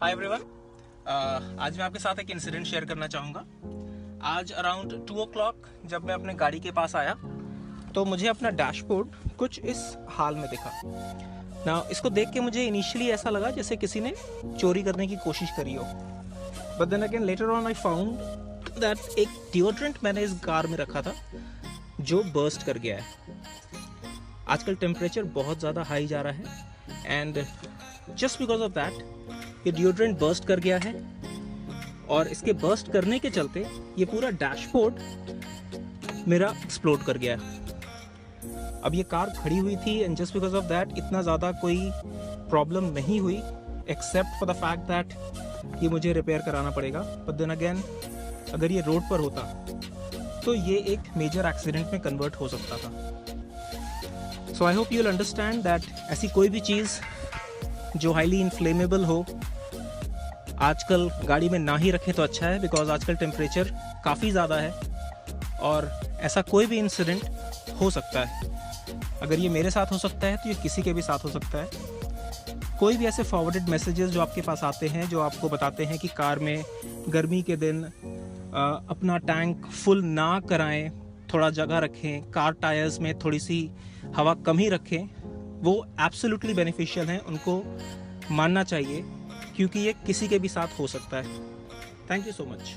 Hi everyone. आज मैं आपके साथ एक इंसिडेंट शेयर करना चाहूँगा। आज अराउंड 2 o'clock जब मैं अपने गाड़ी के पास आया तो मुझे अपना डैशबोर्ड कुछ इस हाल में दिखा ना। इसको देख के मुझे इनिशियली ऐसा लगा जैसे किसी ने चोरी करने की कोशिश करी हो, but then again later on I found that एक डिओड्रेंट मैंने इस कार में रखा था जो बर्स्ट कर गया है। आजकल टेम्परेचर बहुत ज़्यादा हाई जा रहा है and just because of that ये डिओड्रेंट बर्स्ट कर गया है और इसके बर्स्ट करने के चलते ये पूरा डैशबोर्ड मेरा एक्सप्लोड कर गया है। अब ये कार खड़ी हुई थी and just because of that इतना ज़्यादा कोई प्रॉब्लम नहीं हुई except for the fact that ये मुझे रिपेयर कराना पड़ेगा। बट देन अगेन अगर ये रोड पर होता तो ये एक मेजर एक्सीडेंट में कन्वर्ट हो सकता था। So I hope you will understand that ऐसी कोई भी चीज़ जो हाईली इन्फ्लेमेबल हो आजकल गाड़ी में ना ही रखें तो अच्छा है, बिकॉज आजकल टेम्परेचर काफ़ी ज़्यादा है और ऐसा कोई भी इंसिडेंट हो सकता है। अगर ये मेरे साथ हो सकता है तो ये किसी के भी साथ हो सकता है। कोई भी ऐसे फॉरवर्डेड मैसेजेस जो आपके पास आते हैं जो आपको बताते हैं कि कार में गर्मी के दिन अपना टैंक फुल ना कराएं, थोड़ा जगह रखें, कार टायर्स में थोड़ी सी हवा कम ही रखें, वो एब्सोल्युटली बेनिफिशियल हैं, उनको मानना चाहिए क्योंकि ये किसी के भी साथ हो सकता है। Thank you so much.